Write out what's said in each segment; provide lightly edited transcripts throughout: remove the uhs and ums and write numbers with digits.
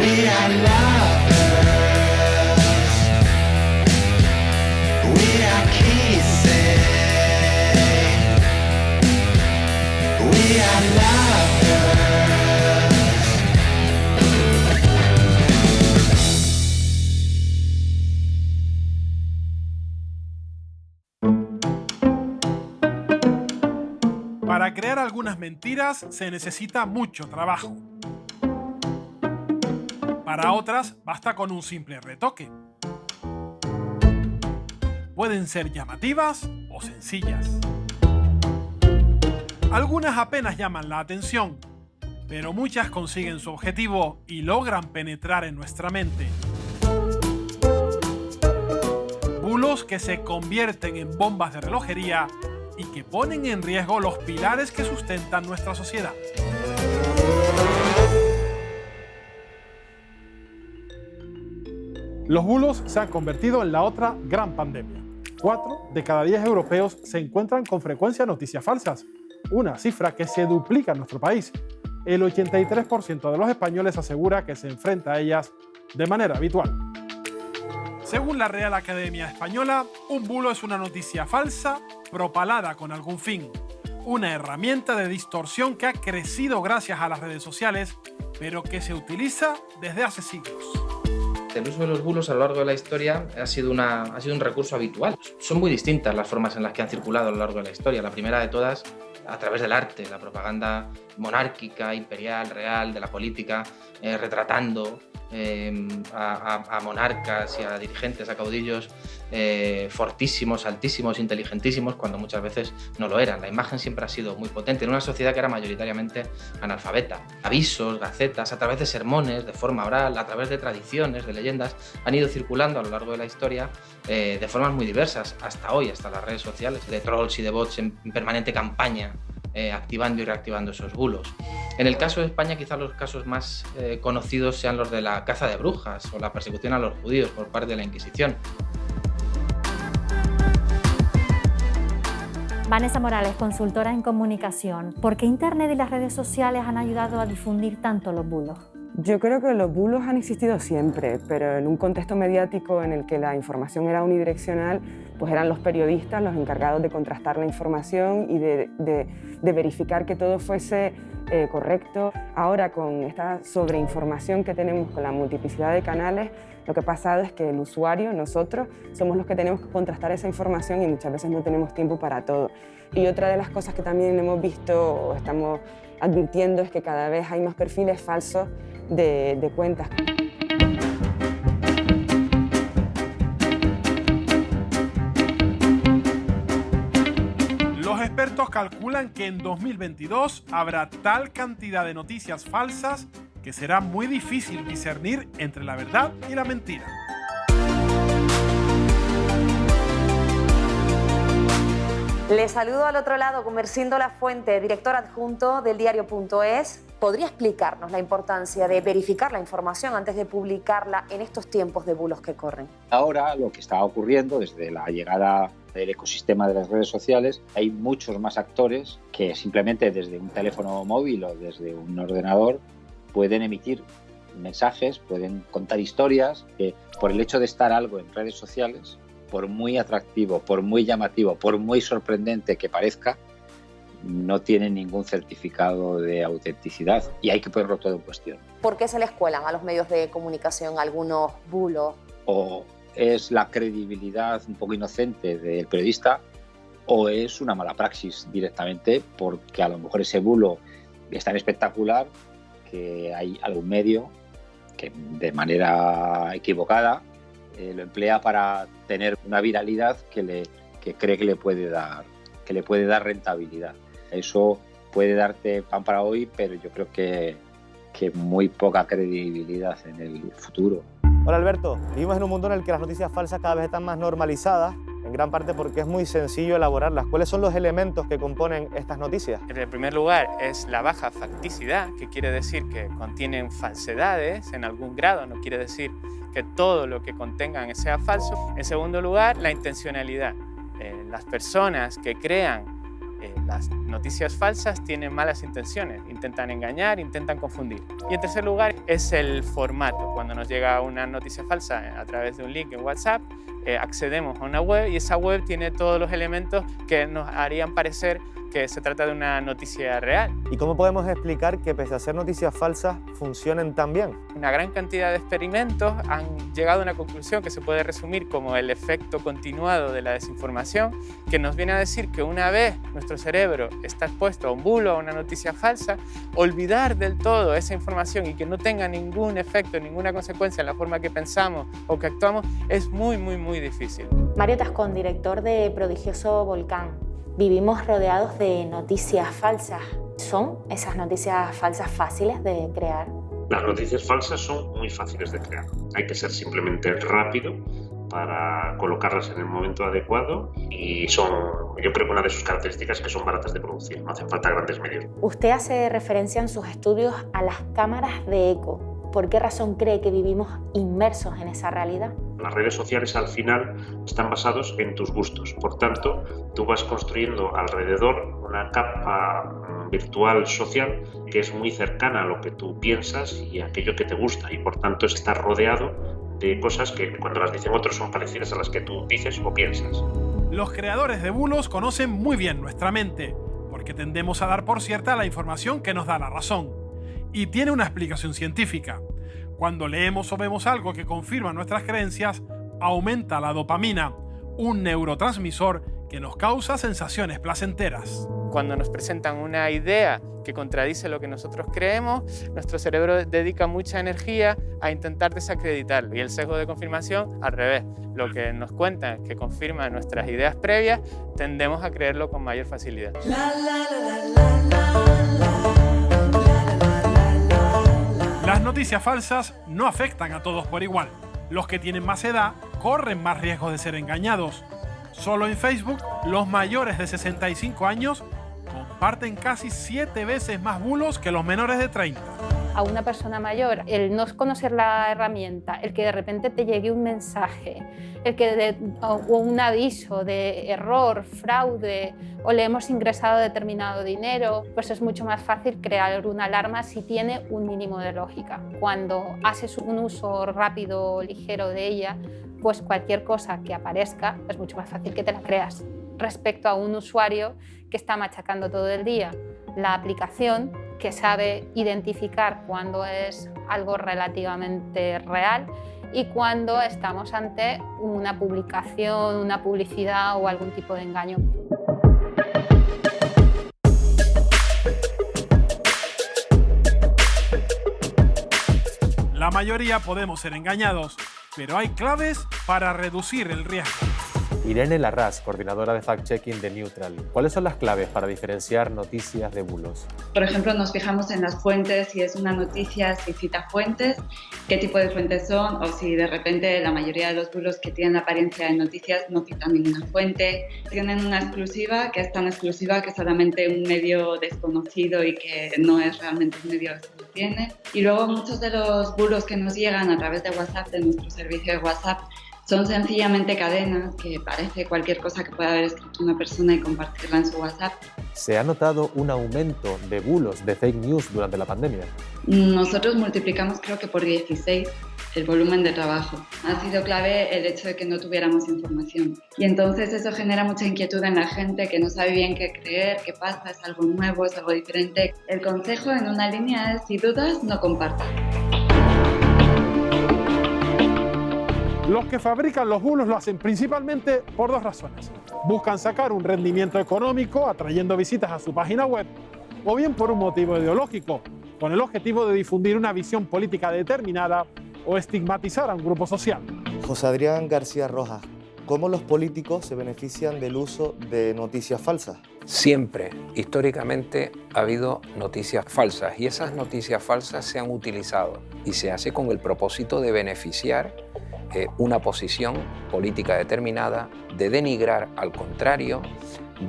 We are lovers. We are kissing. We are lovers. Para crear algunas mentiras se necesita mucho trabajo. Para otras basta con un simple retoque. Pueden ser llamativas o sencillas. Algunas apenas llaman la atención, pero muchas consiguen su objetivo y logran penetrar en nuestra mente. Bulos que se convierten en bombas de relojería y que ponen en riesgo los pilares que sustentan nuestra sociedad. Los bulos se han convertido en la otra gran pandemia. 4 de cada 10 europeos se encuentran con frecuencia noticias falsas, una cifra que se duplica en nuestro país. El 83% de los españoles asegura que se enfrenta a ellas de manera habitual. Según la Real Academia Española, un bulo es una noticia falsa propalada con algún fin, una herramienta de distorsión que ha crecido gracias a las redes sociales, pero que se utiliza desde hace siglos. El uso de los bulos a lo largo de la historia ha sido un recurso habitual. Son muy distintas las formas en las que han circulado a lo largo de la historia. La primera de todas, a través del arte, la propaganda monárquica, imperial, real, de la política, retratando a monarcas y a dirigentes, a caudillos fortísimos, altísimos, inteligentísimos, cuando muchas veces no lo eran. La imagen siempre ha sido muy potente en una sociedad que era mayoritariamente analfabeta. Avisos, gacetas, a través de sermones, de forma oral, a través de tradiciones, de leyendas, han ido circulando a lo largo de la historia de formas muy diversas, hasta hoy, hasta las redes sociales, de trolls y de bots en permanente campaña, activando y reactivando esos bulos. En el caso de España, quizás los casos más conocidos sean los de la caza de brujas o la persecución a los judíos por parte de la Inquisición. Vanessa Morales, consultora en comunicación. ¿Por qué Internet y las redes sociales han ayudado a difundir tanto los bulos? Yo creo que los bulos han existido siempre, pero en un contexto mediático en el que la información era unidireccional, pues eran los periodistas los encargados de contrastar la información y de verificar que todo fuese correcto. Ahora, con esta sobreinformación que tenemos, con la multiplicidad de canales, lo que ha pasado es que el usuario, nosotros, somos los que tenemos que contrastar esa información y muchas veces no tenemos tiempo para todo. Y otra de las cosas que también hemos visto o estamos advirtiendo es que cada vez hay más perfiles falsos de cuentas. Los expertos calculan que en 2022 habrá tal cantidad de noticias falsas que será muy difícil discernir entre la verdad y la mentira. Le saludo al otro lado, Gumersindo Lafuente, director adjunto del diario.es. ¿Podría explicarnos la importancia de verificar la información antes de publicarla en estos tiempos de bulos que corren? Ahora lo que está ocurriendo desde la llegada del ecosistema de las redes sociales, hay muchos más actores que simplemente desde un teléfono móvil o desde un ordenador pueden emitir mensajes, pueden contar historias que por el hecho de estar algo en redes sociales, por muy atractivo, por muy llamativo, por muy sorprendente que parezca, no tiene ningún certificado de autenticidad y hay que ponerlo todo en cuestión. ¿Por qué se les cuelan a los medios de comunicación algunos bulos? O es la credibilidad un poco inocente del periodista o es una mala praxis directamente, porque a lo mejor ese bulo es tan espectacular que hay algún medio que de manera equivocada lo emplea para tener una viralidad que cree que le puede dar rentabilidad. Eso puede darte pan para hoy, pero yo creo que muy poca credibilidad en el futuro. Hola Alberto, vivimos en un mundo en el que las noticias falsas cada vez están más normalizadas, en gran parte porque es muy sencillo elaborarlas. ¿Cuáles son los elementos que componen estas noticias? En primer lugar es la baja facticidad, que quiere decir que contienen falsedades en algún grado, no quiere decir que todo lo que contengan sea falso. En segundo lugar, la intencionalidad. Las personas que crean las noticias falsas tienen malas intenciones, intentan engañar, intentan confundir. Y en tercer lugar es el formato. Cuando nos llega una noticia falsa a través de un link en WhatsApp, accedemos a una web y esa web tiene todos los elementos que nos harían parecer que se trata de una noticia real. ¿Y cómo podemos explicar que pese a ser noticias falsas funcionen tan bien? Una gran cantidad de experimentos han llegado a una conclusión que se puede resumir como el efecto continuado de la desinformación, que nos viene a decir que una vez nuestro cerebro está expuesto a un bulo, a una noticia falsa, olvidar del todo esa información y que no tenga ningún efecto, ninguna consecuencia en la forma que pensamos o que actuamos es muy, muy, muy difícil. Mario Tascón, director de Prodigioso Volcán. Vivimos rodeados de noticias falsas. ¿Son esas noticias falsas fáciles de crear? Las noticias falsas son muy fáciles de crear. Hay que ser simplemente rápido para colocarlas en el momento adecuado y son, yo creo que una de sus características es que son baratas de producir, no hacen falta grandes medios. Usted hace referencia en sus estudios a las cámaras de eco. ¿Por qué razón cree que vivimos inmersos en esa realidad? Las redes sociales al final están basados en tus gustos, por tanto, tú vas construyendo alrededor una capa virtual social que es muy cercana a lo que tú piensas y a aquello que te gusta y por tanto estás rodeado de cosas que cuando las dicen otros son parecidas a las que tú dices o piensas. Los creadores de bulos conocen muy bien nuestra mente, porque tendemos a dar por cierta la información que nos da la razón. Y tiene una explicación científica. Cuando leemos o vemos algo que confirma nuestras creencias, aumenta la dopamina, un neurotransmisor que nos causa sensaciones placenteras. Cuando nos presentan una idea que contradice lo que nosotros creemos, nuestro cerebro dedica mucha energía a intentar desacreditarlo. Y el sesgo de confirmación, al revés. Lo que nos cuentan que confirma nuestras ideas previas, tendemos a creerlo con mayor facilidad. Las noticias falsas no afectan a todos por igual. Los que tienen más edad corren más riesgos de ser engañados. Solo en Facebook, los mayores de 65 años comparten casi 7 veces más bulos que los menores de 30. A una persona mayor, el no conocer la herramienta, el que de repente te llegue un mensaje, o un aviso de error, fraude, o le hemos ingresado determinado dinero, pues es mucho más fácil crear una alarma si tiene un mínimo de lógica. Cuando haces un uso rápido, ligero de ella, pues cualquier cosa que aparezca es mucho más fácil que te la creas. Respecto a un usuario que está machacando todo el día la aplicación, que sabe identificar cuándo es algo relativamente real y cuándo estamos ante una publicación, una publicidad o algún tipo de engaño. La mayoría podemos ser engañados, pero hay claves para reducir el riesgo. Irene Larraz, coordinadora de fact-checking de Neutral. ¿Cuáles son las claves para diferenciar noticias de bulos? Por ejemplo, nos fijamos en las fuentes, si es una noticia, si cita fuentes, qué tipo de fuentes son, o si de repente la mayoría de los bulos que tienen apariencia de noticias no citan ninguna fuente. Tienen una exclusiva, que es tan exclusiva que solamente un medio desconocido y que no es realmente un medio que lo tiene. Y luego muchos de los bulos que nos llegan a través de WhatsApp, de nuestro servicio de WhatsApp, son sencillamente cadenas que parece cualquier cosa que pueda haber escrito una persona y compartirla en su WhatsApp. ¿Se ha notado un aumento de bulos, de fake news durante la pandemia? Nosotros multiplicamos creo que por 16 el volumen de trabajo. Ha sido clave el hecho de que no tuviéramos información. Y entonces eso genera mucha inquietud en la gente que no sabe bien qué creer, qué pasa, es algo nuevo, es algo diferente. El consejo en una línea es, si dudas, no compartas. Los que fabrican los bulos lo hacen principalmente por dos razones. Buscan sacar un rendimiento económico atrayendo visitas a su página web, o bien por un motivo ideológico, con el objetivo de difundir una visión política determinada o estigmatizar a un grupo social. José Adrián García Rojas, ¿cómo los políticos se benefician del uso de noticias falsas? Siempre, históricamente, ha habido noticias falsas y esas noticias falsas se han utilizado y se hace con el propósito de beneficiar una posición política determinada, de denigrar al contrario,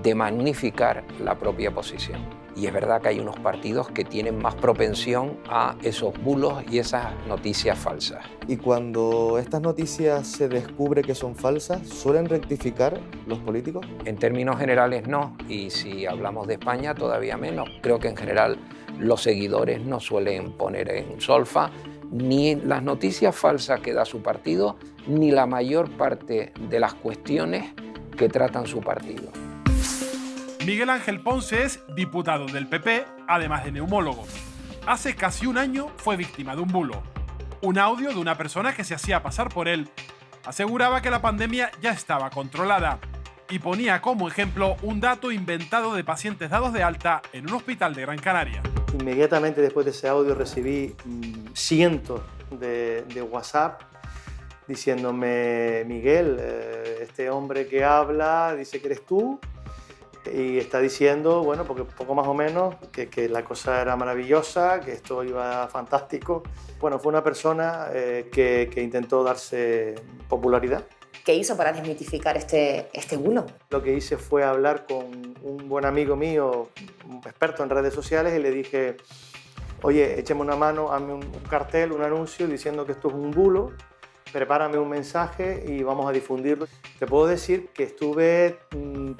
de magnificar la propia posición. Y es verdad que hay unos partidos que tienen más propensión a esos bulos y esas noticias falsas. Y cuando estas noticias se descubre que son falsas, ¿suelen rectificar los políticos? En términos generales no, y si hablamos de España todavía menos. Creo que en general los seguidores no suelen poner en solfa ni las noticias falsas que da su partido, ni la mayor parte de las cuestiones que tratan su partido. Miguel Ángel Ponce es diputado del PP, además de neumólogo. Hace casi un año fue víctima de un bulo. Un audio de una persona que se hacía pasar por él. Aseguraba que la pandemia ya estaba controlada y ponía como ejemplo un dato inventado de pacientes dados de alta en un hospital de Gran Canaria. Inmediatamente después de ese audio recibí cientos de WhatsApp diciéndome: Miguel, este hombre que habla dice que eres tú y está diciendo, bueno, porque poco más o menos, que la cosa era maravillosa, que esto iba fantástico. Bueno, fue una persona que intentó darse popularidad. ¿Qué hizo para desmitificar este bulo? Lo que hice fue hablar con un buen amigo mío, un experto en redes sociales, y le dije: oye, écheme una mano, hazme un cartel, un anuncio diciendo que esto es un bulo, prepárame un mensaje y vamos a difundirlo. Te puedo decir que estuve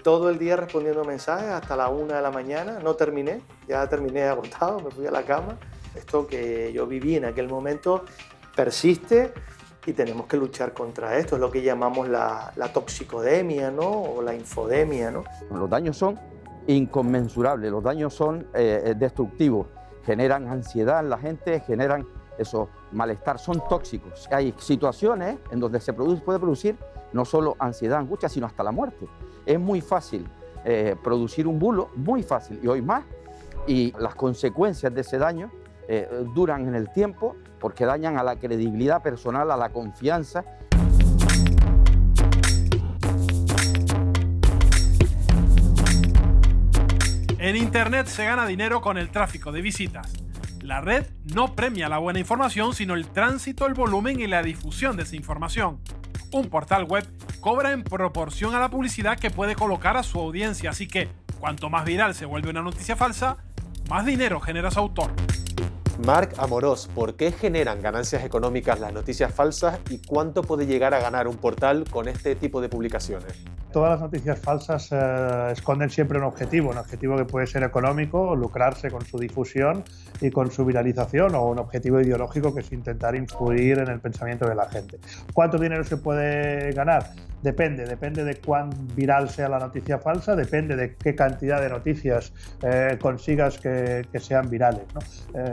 todo el día respondiendo mensajes hasta la 1 de la mañana, no terminé, ya terminé agotado, me fui a la cama. Esto que yo viví en aquel momento persiste y tenemos que luchar contra esto, es lo que llamamos la toxicodemia, ¿no? O la infodemia, ¿no? Los daños son inconmensurables, los daños son destructivos, generan ansiedad en la gente, generan eso, malestar, son tóxicos. Hay situaciones en donde puede producir no solo ansiedad, angustia, sino hasta la muerte. Es muy fácil producir un bulo, muy fácil, y hoy más, y las consecuencias de ese daño duran en el tiempo porque dañan a la credibilidad personal, a la confianza. En Internet se gana dinero con el tráfico de visitas. La red no premia la buena información, sino el tránsito, el volumen y la difusión de esa información. Un portal web cobra en proporción a la publicidad que puede colocar a su audiencia, así que cuanto más viral se vuelve una noticia falsa, más dinero genera su autor. Marc Amorós, ¿por qué generan ganancias económicas las noticias falsas y cuánto puede llegar a ganar un portal con este tipo de publicaciones? Todas las noticias falsas esconden siempre un objetivo que puede ser económico, lucrarse con su difusión y con su viralización, o un objetivo ideológico que es intentar influir en el pensamiento de la gente. ¿Cuánto dinero se puede ganar? Depende de cuán viral sea la noticia falsa, depende de qué cantidad de noticias consigas que sean virales, ¿no?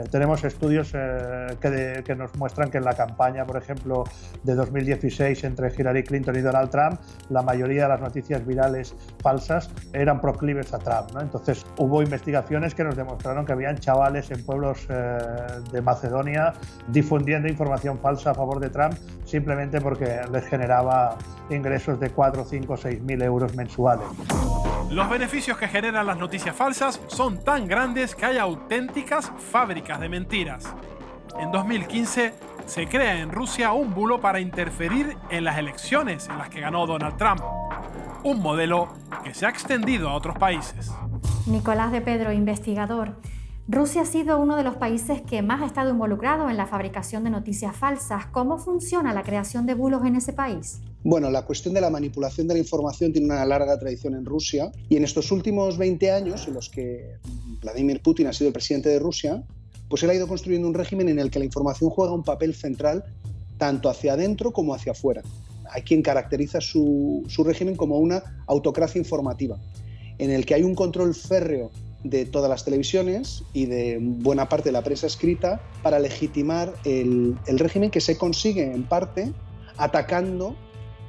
Tenemos estudios que nos muestran que en la campaña, por ejemplo, de 2016 entre Hillary Clinton y Donald Trump, la mayoría de las noticias virales falsas eran proclives a Trump, ¿no? Entonces hubo investigaciones que nos demostraron que habían chavales en pueblos de Macedonia difundiendo información falsa a favor de Trump simplemente porque les generaba ingresos de 4, 5, 6.000 euros mensuales. Los beneficios que generan las noticias falsas son tan grandes que hay auténticas fábricas de mentiras. En 2015 se crea en Rusia un bulo para interferir en las elecciones en las que ganó Donald Trump. Un modelo que se ha extendido a otros países. Nicolás de Pedro, investigador. Rusia ha sido uno de los países que más ha estado involucrado en la fabricación de noticias falsas. ¿Cómo funciona la creación de bulos en ese país? Bueno, la cuestión de la manipulación de la información tiene una larga tradición en Rusia, y en estos últimos 20 años en los que Vladimir Putin ha sido el presidente de Rusia, pues él ha ido construyendo un régimen en el que la información juega un papel central tanto hacia adentro como hacia afuera. Hay quien caracteriza su régimen como una autocracia informativa, en el que hay un control férreo de todas las televisiones y de buena parte de la prensa escrita para legitimar el régimen, que se consigue en parte atacando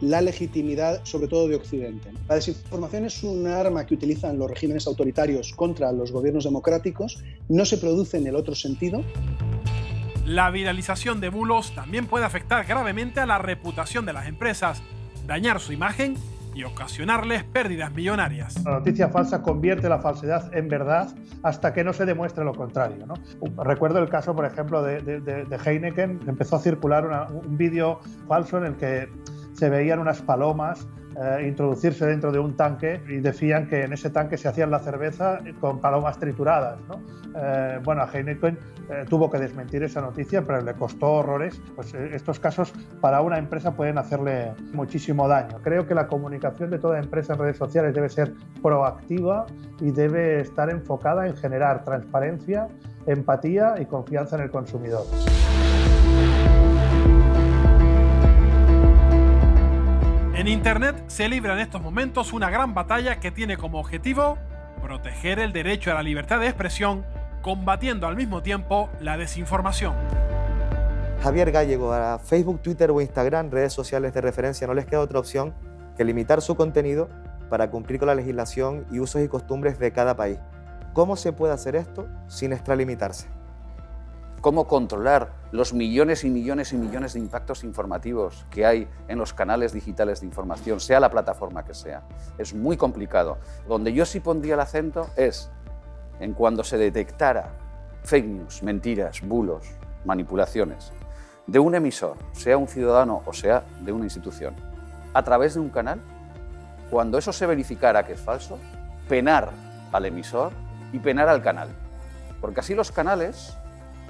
la legitimidad, sobre todo de Occidente. La desinformación es un arma que utilizan los regímenes autoritarios contra los gobiernos democráticos, no se produce en el otro sentido. La viralización de bulos también puede afectar gravemente a la reputación de las empresas, dañar su imagen y ocasionarles pérdidas millonarias. La noticia falsa convierte la falsedad en verdad hasta que no se demuestre lo contrario, ¿no? Recuerdo el caso, por ejemplo, de Heineken. Empezó a circular un vídeo falso en el que se veían unas palomas introducirse dentro de un tanque y decían que en ese tanque se hacían la cerveza con palomas trituradas, ¿no? Bueno, a Heineken tuvo que desmentir esa noticia, pero le costó horrores. Pues estos casos para una empresa pueden hacerle muchísimo daño. Creo que la comunicación de toda empresa en redes sociales debe ser proactiva y debe estar enfocada en generar transparencia, empatía y confianza en el consumidor. En Internet se libra en estos momentos una gran batalla que tiene como objetivo proteger el derecho a la libertad de expresión, combatiendo al mismo tiempo la desinformación. Javier Gallego, a Facebook, Twitter o Instagram, redes sociales de referencia, no les queda otra opción que limitar su contenido para cumplir con la legislación y usos y costumbres de cada país. ¿Cómo se puede hacer esto sin extralimitarse? Cómo controlar los millones y millones y millones de impactos informativos que hay en los canales digitales de información, sea la plataforma que sea. Es muy complicado. Donde yo sí pondría el acento es en cuando se detectara fake news, mentiras, bulos, manipulaciones de un emisor, sea un ciudadano o sea de una institución, a través de un canal, cuando eso se verificara que es falso, penar al emisor y penar al canal. Porque así los canales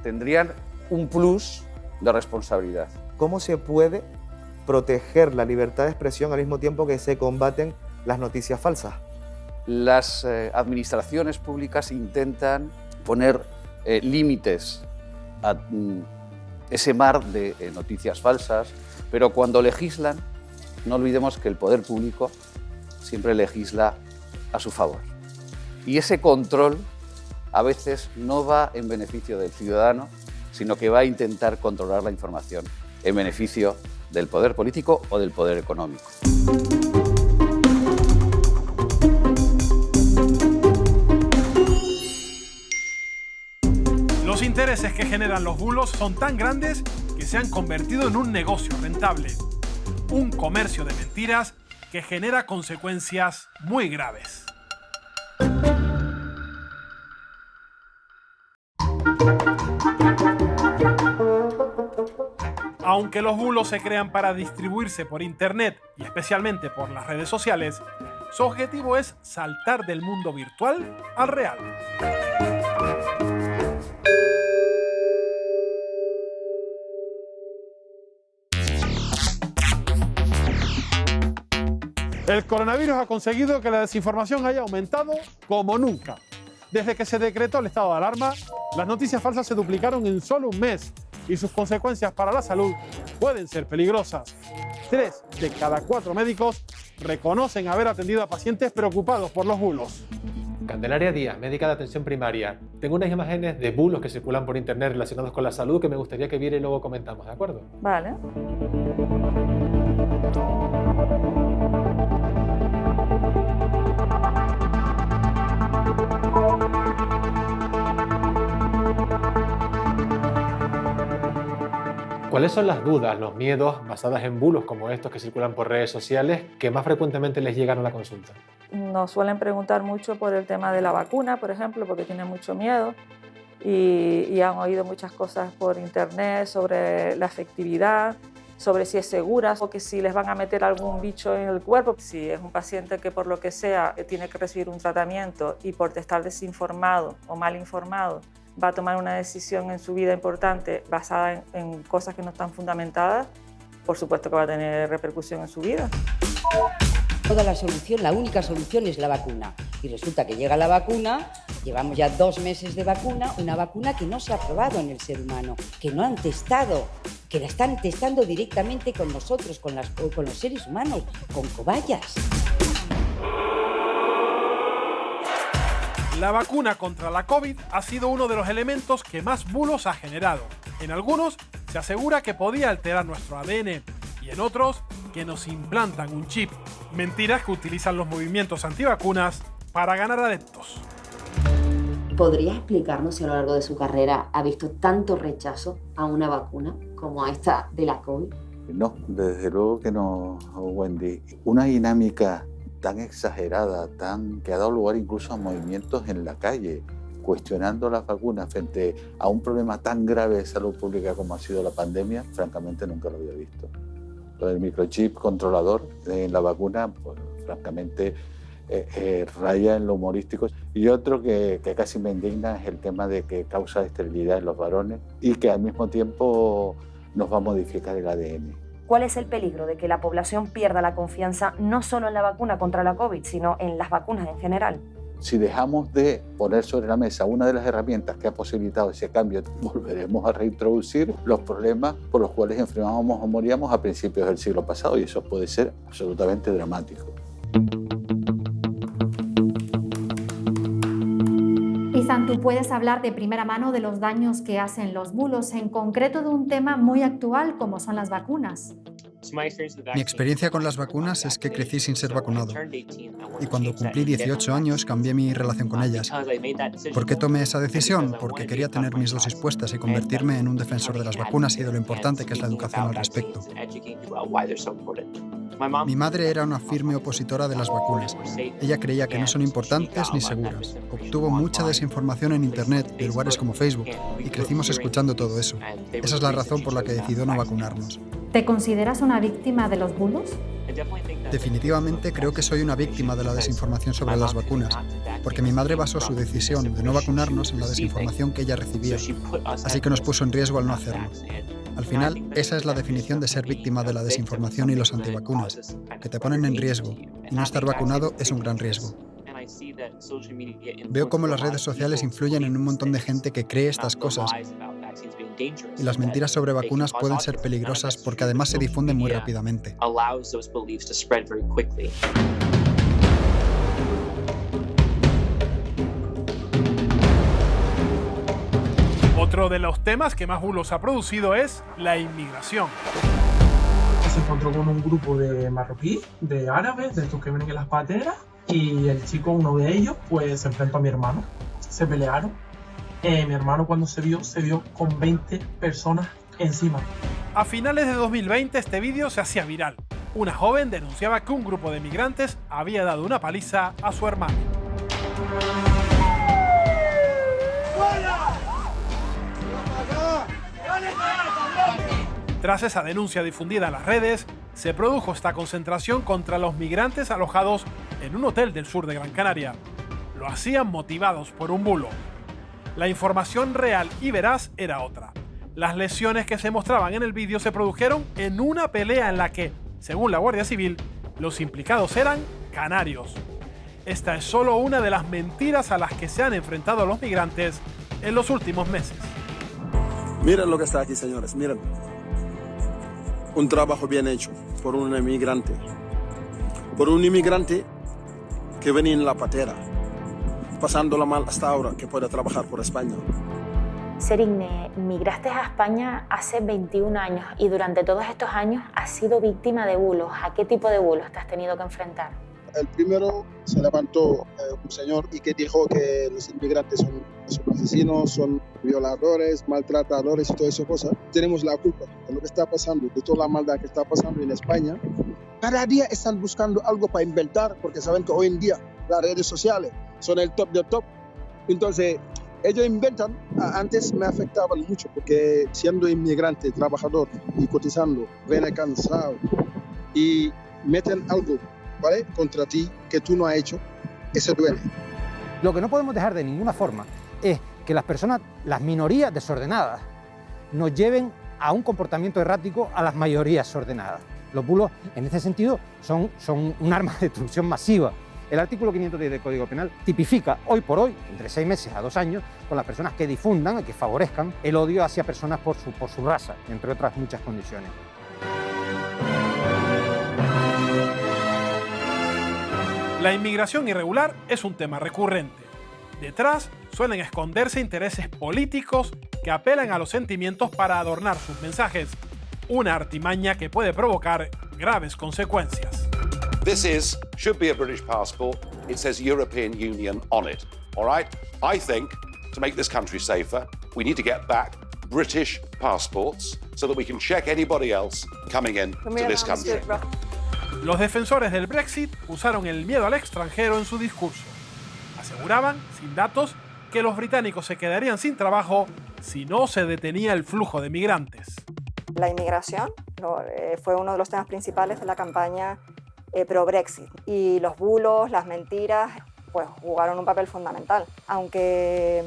tendrían un plus de responsabilidad. ¿Cómo se puede proteger la libertad de expresión al mismo tiempo que se combaten las noticias falsas? Las administraciones públicas intentan poner límites a ese mar de noticias falsas, pero cuando legislan, no olvidemos que el poder público siempre legisla a su favor. Y ese control a veces no va en beneficio del ciudadano, sino que va a intentar controlar la información en beneficio del poder político o del poder económico. Los intereses que generan los bulos son tan grandes que se han convertido en un negocio rentable, un comercio de mentiras que genera consecuencias muy graves. Aunque los bulos se crean para distribuirse por Internet y especialmente por las redes sociales, su objetivo es saltar del mundo virtual al real. El coronavirus ha conseguido que la desinformación haya aumentado como nunca. Desde que se decretó el estado de alarma, las noticias falsas se duplicaron en solo un mes y sus consecuencias para la salud pueden ser peligrosas. 3 de cada 4 médicos reconocen haber atendido a pacientes preocupados por los bulos. Candelaria Díaz, médica de atención primaria. Tengo unas imágenes de bulos que circulan por internet relacionados con la salud que me gustaría que viera y luego comentamos, ¿de acuerdo? Vale. ¿Cuáles son las dudas, los miedos basadas en bulos como estos que circulan por redes sociales que más frecuentemente les llegan a la consulta? Nos suelen preguntar mucho por el tema de la vacuna, por ejemplo, porque tienen mucho miedo y han oído muchas cosas por internet sobre la efectividad, sobre si es segura o que si les van a meter algún bicho en el cuerpo. Si es un paciente que por lo que sea tiene que recibir un tratamiento y por estar desinformado o mal informado va a tomar una decisión en su vida importante basada en cosas que no están fundamentadas, por supuesto que va a tener repercusión en su vida. Toda la solución, la única solución es la vacuna. Y resulta que llega la vacuna, llevamos ya 2 meses de vacuna, una vacuna que no se ha probado en el ser humano, que no han testado, que la están testando directamente con nosotros, con los seres humanos, con cobayas. La vacuna contra la COVID ha sido uno de los elementos que más bulos ha generado. En algunos se asegura que podía alterar nuestro ADN y en otros que nos implantan un chip. Mentiras que utilizan los movimientos antivacunas para ganar adeptos. ¿Podría explicarnos si a lo largo de su carrera ha visto tanto rechazo a una vacuna como a esta de la COVID? No, desde luego que no, Wendy. Una dinámica tan exagerada, que ha dado lugar incluso a movimientos en la calle, cuestionando las vacunas frente a un problema tan grave de salud pública como ha sido la pandemia, francamente nunca lo había visto. Lo del microchip controlador en la vacuna, pues francamente raya en lo humorístico. Y otro que casi me indigna es el tema de que causa esterilidad en los varones y que al mismo tiempo nos va a modificar el ADN. ¿Cuál es el peligro de que la población pierda la confianza no solo en la vacuna contra la COVID, sino en las vacunas en general? Si dejamos de poner sobre la mesa una de las herramientas que ha posibilitado ese cambio, volveremos a reintroducir los problemas por los cuales enfermábamos o moríamos a principios del siglo pasado, y eso puede ser absolutamente dramático. Izan, tú puedes hablar de primera mano de los daños que hacen los bulos, en concreto de un tema muy actual como son las vacunas. Mi experiencia con las vacunas es que crecí sin ser vacunado y cuando cumplí 18 años cambié mi relación con ellas. ¿Por qué tomé esa decisión? Porque quería tener mis dosis puestas y convertirme en un defensor de las vacunas y de lo importante que es la educación al respecto. Mi madre era una firme opositora de las vacunas. Ella creía que no son importantes ni seguras. Obtuvo mucha desinformación en Internet de lugares como Facebook y crecimos escuchando todo eso. Esa es la razón por la que decidió no vacunarnos. ¿Te consideras una víctima de los bulos? Definitivamente creo que soy una víctima de la desinformación sobre las vacunas, porque mi madre basó su decisión de no vacunarnos en la desinformación que ella recibía, así que nos puso en riesgo al no hacerlo. Al final, esa es la definición de ser víctima de la desinformación y los antivacunas, que te ponen en riesgo, y no estar vacunado es un gran riesgo. Veo cómo las redes sociales influyen en un montón de gente que cree estas cosas, y las mentiras sobre vacunas pueden ser peligrosas porque además se difunden muy rápidamente. Otro de los temas que más bulos ha producido es la inmigración. Se encontró con un grupo de marroquíes, de árabes, de estos que vienen en las pateras, y el chico, uno de ellos, pues se enfrentó a mi hermano. Se pelearon. Mi hermano cuando se vio con 20 personas encima. A finales de 2020 este vídeo se hacía viral. Una joven denunciaba que un grupo de migrantes había dado una paliza a su hermano. Tras esa denuncia difundida en las redes, se produjo esta concentración contra los migrantes alojados en un hotel del sur de Gran Canaria. Lo hacían motivados por un bulo. La información real y veraz era otra. Las lesiones que se mostraban en el vídeo se produjeron en una pelea en la que, según la Guardia Civil, los implicados eran canarios. Esta es solo una de las mentiras a las que se han enfrentado los migrantes en los últimos meses. Miren lo que está aquí, señores, miren. Un trabajo bien hecho por un inmigrante. Por un inmigrante que venía en la patera, pasándola mal hasta ahora, que puede trabajar por España. Serigne, migraste a España hace 21 años y durante todos estos años has sido víctima de bulos. ¿A qué tipo de bulos te has tenido que enfrentar? El primero se levantó un señor y que dijo que los inmigrantes son asesinos, son violadores, maltratadores y todas esas cosas. Tenemos la culpa de lo que está pasando, de toda la maldad que está pasando en España. Cada día están buscando algo para inventar porque saben que hoy en día las redes sociales son el top del top. Entonces, ellos inventan. Antes me afectaban mucho porque siendo inmigrante, trabajador y cotizando, viene cansado y meten algo, ¿vale?, contra ti que tú no has hecho, eso duele. Lo que no podemos dejar de ninguna forma es que las personas, las minorías desordenadas, nos lleven a un comportamiento errático a las mayorías ordenadas. Los bulos, en ese sentido, son un arma de destrucción masiva. El artículo 510 del Código Penal tipifica hoy por hoy, entre 6 meses a 2 años, con las personas que difundan, que favorezcan el odio hacia personas por su raza, entre otras muchas condiciones. La inmigración irregular es un tema recurrente. Detrás suelen esconderse intereses políticos que apelan a los sentimientos para adornar sus mensajes. Una artimaña que puede provocar graves consecuencias. This should be a British passport. It says European Union on it. All right? I think to make this country safer, we need to get back British passports so that we can check anybody else coming in to this country. Los defensores del Brexit usaron el miedo al extranjero en su discurso. Aseguraban, sin datos, que los británicos se quedarían sin trabajo si no se detenía el flujo de migrantes. La inmigración Fue uno de los temas principales de la campaña pro-Brexit. Y los bulos, las mentiras, pues jugaron un papel fundamental. Aunque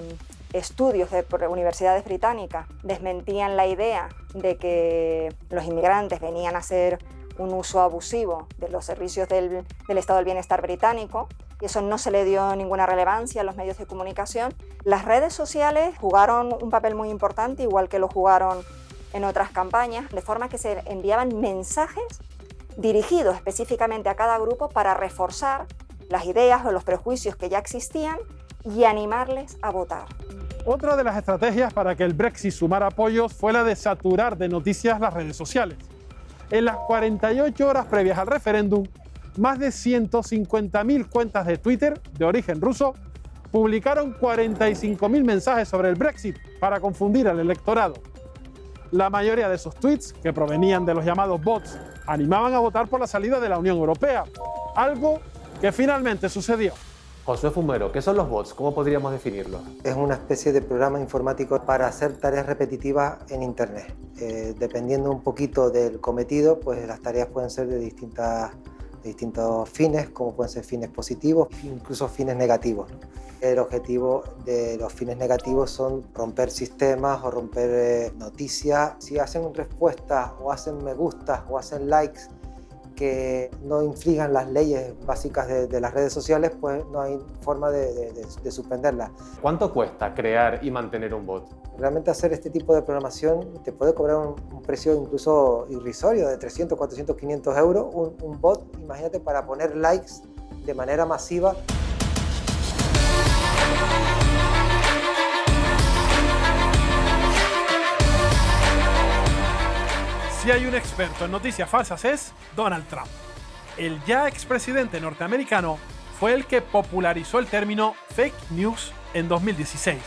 estudios de universidades británicas desmentían la idea de que los inmigrantes venían a hacer un uso abusivo de los servicios del Estado del Bienestar británico, y eso no se le dio ninguna relevancia a los medios de comunicación. Las redes sociales jugaron un papel muy importante, igual que lo jugaron en otras campañas, de forma que se enviaban mensajes dirigidos específicamente a cada grupo para reforzar las ideas o los prejuicios que ya existían y animarles a votar. Otra de las estrategias para que el Brexit sumara apoyos fue la de saturar de noticias las redes sociales. En las 48 horas previas al referéndum, más de 150.000 cuentas de Twitter de origen ruso publicaron 45.000 mensajes sobre el Brexit para confundir al electorado. La mayoría de esos tweets, que provenían de los llamados bots, animaban a votar por la salida de la Unión Europea, algo que finalmente sucedió. Josué Fumero, ¿qué son los bots? ¿Cómo podríamos definirlos? Es una especie de programa informático para hacer tareas repetitivas en Internet. Dependiendo un poquito del cometido, pues las tareas pueden ser de distintos fines, como pueden ser fines positivos, incluso fines negativos, ¿no? El objetivo de los fines negativos son romper sistemas o romper noticias. Si hacen respuestas o hacen me gustas o hacen likes que no infringan las leyes básicas de las redes sociales, pues no hay forma de suspenderlas. ¿Cuánto cuesta crear y mantener un bot? Realmente hacer este tipo de programación te puede cobrar un precio incluso irrisorio de 300, 400, 500 euros. Un bot, imagínate, para poner likes de manera masiva. Si hay un experto en noticias falsas es Donald Trump. El ya expresidente norteamericano fue el que popularizó el término fake news en 2016,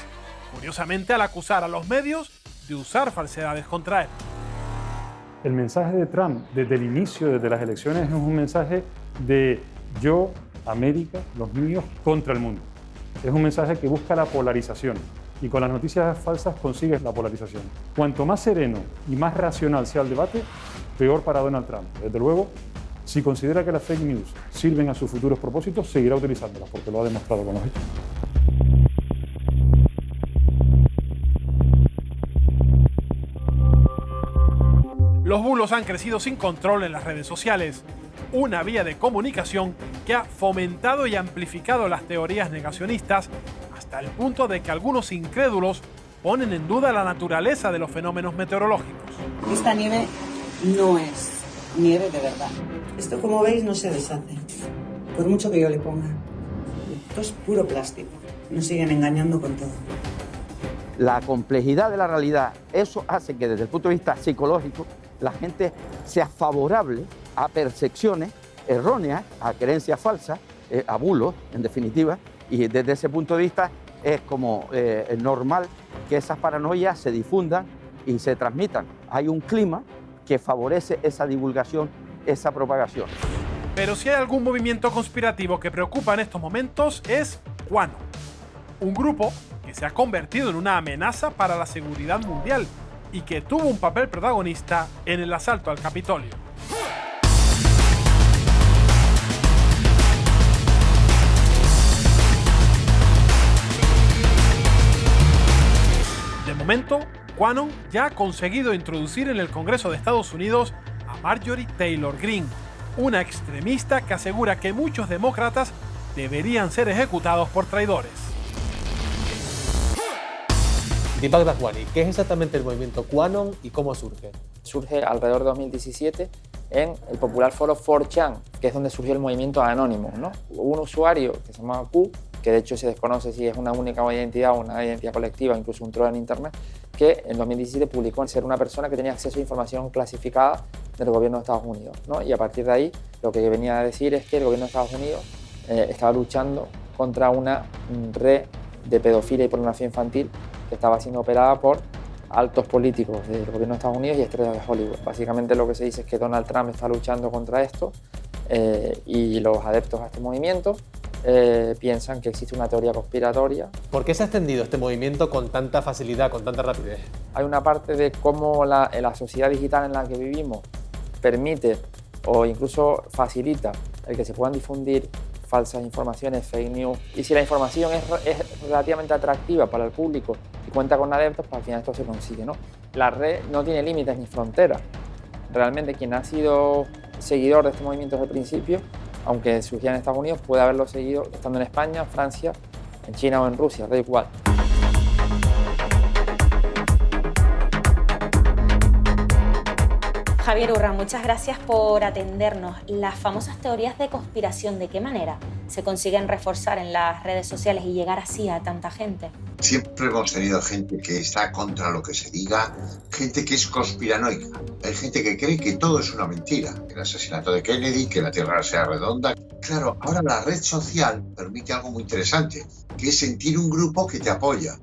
curiosamente al acusar a los medios de usar falsedades contra él. El mensaje de Trump desde el inicio, desde las elecciones, es un mensaje de yo, América, los míos, contra el mundo. Es un mensaje que busca la polarización. Y con las noticias falsas consigues la polarización. Cuanto más sereno y más racional sea el debate, peor para Donald Trump. Desde luego, si considera que las fake news sirven a sus futuros propósitos, seguirá utilizándolas, porque lo ha demostrado con los hechos. Los bulos han crecido sin control en las redes sociales, una vía de comunicación que ha fomentado y amplificado las teorías negacionistas hasta el punto de que algunos incrédulos ponen en duda la naturaleza de los fenómenos meteorológicos. Esta nieve no es nieve de verdad. Esto, como veis, no se deshace, por mucho que yo le ponga. Esto es puro plástico. Nos siguen engañando con todo. La complejidad de la realidad, eso hace que desde el punto de vista psicológico la gente sea favorable a percepciones erróneas, a creencias falsas, a bulos, en definitiva, y desde ese punto de vista es como normal que esas paranoias se difundan y se transmitan. Hay un clima que favorece esa divulgación, esa propagación. Pero si hay algún movimiento conspirativo que preocupa en estos momentos es QAnon, un grupo que se ha convertido en una amenaza para la seguridad mundial y que tuvo un papel protagonista en el asalto al Capitolio. De momento, QAnon ya ha conseguido introducir en el Congreso de Estados Unidos a Marjorie Taylor Greene, una extremista que asegura que muchos demócratas deberían ser ejecutados por traidores. Deepak Dashwani, ¿qué es exactamente el movimiento QAnon y cómo surge? Surge alrededor de 2017 en el popular foro 4chan, que es donde surgió el movimiento Anonymous, ¿no? Hubo un usuario que se llamaba Q, que de hecho se desconoce si es una única identidad o una identidad colectiva, incluso un troll en internet, que en 2017 publicó ser una persona que tenía acceso a información clasificada del gobierno de Estados Unidos, ¿no? Y a partir de ahí lo que venía a decir es que el gobierno de Estados Unidos estaba luchando contra una red de pedofilia y pornografía infantil que estaba siendo operada por altos políticos del gobierno de Estados Unidos y estrellas de Hollywood. Básicamente lo que se dice es que Donald Trump está luchando contra esto y los adeptos a este movimiento piensan que existe una teoría conspiratoria. ¿Por qué se ha extendido este movimiento con tanta facilidad, con tanta rapidez? Hay una parte de cómo la sociedad digital en la que vivimos permite o incluso facilita el que se puedan difundir falsas informaciones, fake news. Y si la información es relativamente atractiva para el público y cuenta con adeptos, pues al final esto se consigue, ¿no? La red no tiene límites ni fronteras. Realmente quien ha sido seguidor de este movimiento desde el principio, aunque surgía en Estados Unidos, puede haberlo seguido estando en España, Francia, en China o en Rusia, da igual. Javier Urra, muchas gracias por atendernos. Las famosas teorías de conspiración, ¿de qué manera se consiguen reforzar en las redes sociales y llegar así a tanta gente? Siempre hemos tenido gente que está contra lo que se diga, gente que es conspiranoica. Hay gente que cree que todo es una mentira, el asesinato de Kennedy, que la Tierra sea redonda. Claro, ahora la red social permite algo muy interesante, que es sentir un grupo que te apoya.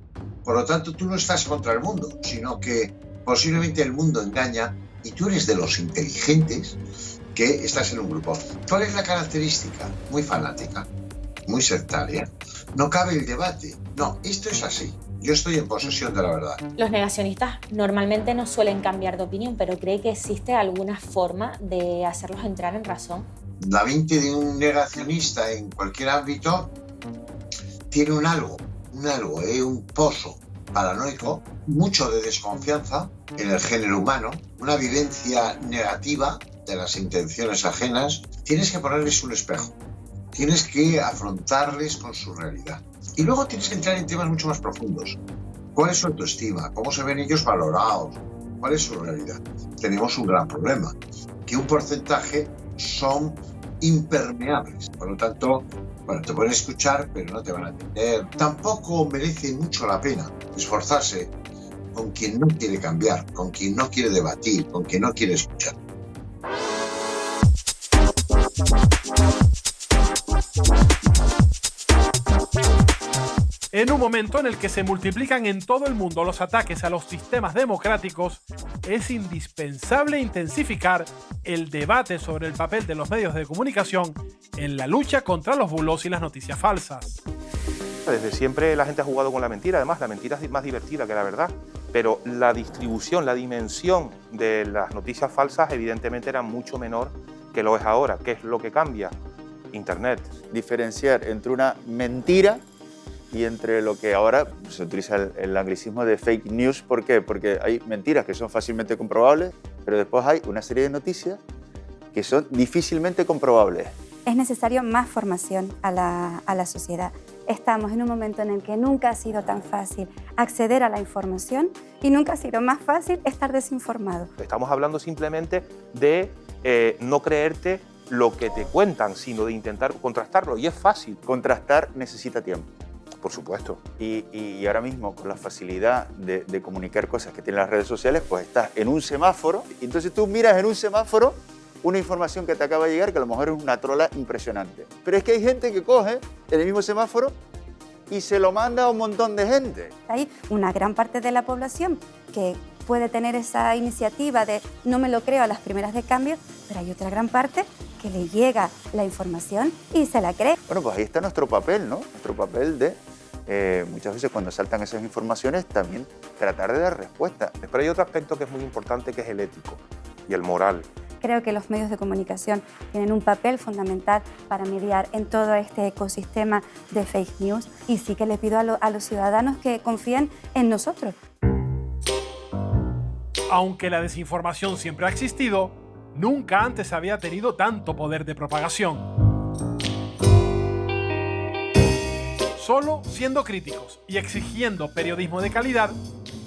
Por lo tanto, tú no estás contra el mundo, sino que posiblemente el mundo engaña y tú eres de los inteligentes que estás en un grupo. ¿Cuál es la característica? Muy fanática, muy sectaria. No cabe el debate. No, esto es así. Yo estoy en posesión de la verdad. Los negacionistas normalmente no suelen cambiar de opinión, pero ¿cree que existe alguna forma de hacerlos entrar en razón? La mente de un negacionista en cualquier ámbito tiene un pozo paranoico, mucho de desconfianza en el género humano, una vivencia negativa de las intenciones ajenas. Tienes que ponerles un espejo, tienes que afrontarles con su realidad. Y luego tienes que entrar en temas mucho más profundos. ¿Cuál es su autoestima? ¿Cómo se ven ellos valorados? ¿Cuál es su realidad? Tenemos un gran problema, que un porcentaje son impermeables. Por lo tanto, bueno, te pueden escuchar, pero no te van a entender. Tampoco merece mucho la pena esforzarse con quien no quiere cambiar, con quien no quiere debatir, con quien no quiere escuchar. En un momento en el que se multiplican en todo el mundo los ataques a los sistemas democráticos, es indispensable intensificar el debate sobre el papel de los medios de comunicación en la lucha contra los bulos y las noticias falsas. Desde siempre la gente ha jugado con la mentira, además la mentira es más divertida que la verdad, pero la distribución, la dimensión de las noticias falsas evidentemente era mucho menor que lo es ahora. ¿Qué es lo que cambia? Internet. Diferenciar entre una mentira y entre lo que ahora se utiliza el anglicismo de fake news. ¿Por qué? Porque hay mentiras que son fácilmente comprobables, pero después hay una serie de noticias que son difícilmente comprobables. Es necesario más formación a la sociedad. Estamos en un momento en el que nunca ha sido tan fácil acceder a la información y nunca ha sido más fácil estar desinformado. Estamos hablando simplemente de no creerte lo que te cuentan, sino de intentar contrastarlo, y es fácil. Contrastar necesita tiempo. Por supuesto. Y ahora mismo, con la facilidad de comunicar cosas que tienen las redes sociales, pues estás en un semáforo, y entonces tú miras en un semáforo una información que te acaba de llegar, que a lo mejor es una trola impresionante. Pero es que hay gente que coge el mismo semáforo y se lo manda a un montón de gente. Hay una gran parte de la población que puede tener esa iniciativa de no me lo creo a las primeras de cambio, pero hay otra gran parte que le llega la información y se la cree. Bueno, pues ahí está nuestro papel, ¿no? Nuestro papel de, muchas veces cuando saltan esas informaciones, también tratar de dar respuesta. Pero hay otro aspecto que es muy importante, que es el ético y el moral. Creo que los medios de comunicación tienen un papel fundamental para mediar en todo este ecosistema de fake news, y sí que le pido a los ciudadanos que confíen en nosotros. Aunque la desinformación siempre ha existido, nunca antes había tenido tanto poder de propagación. Solo siendo críticos y exigiendo periodismo de calidad,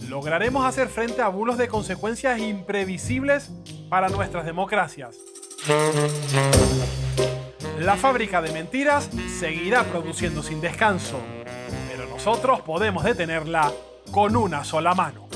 lograremos hacer frente a bulos de consecuencias imprevisibles para nuestras democracias. La fábrica de mentiras seguirá produciendo sin descanso, pero nosotros podemos detenerla con una sola mano.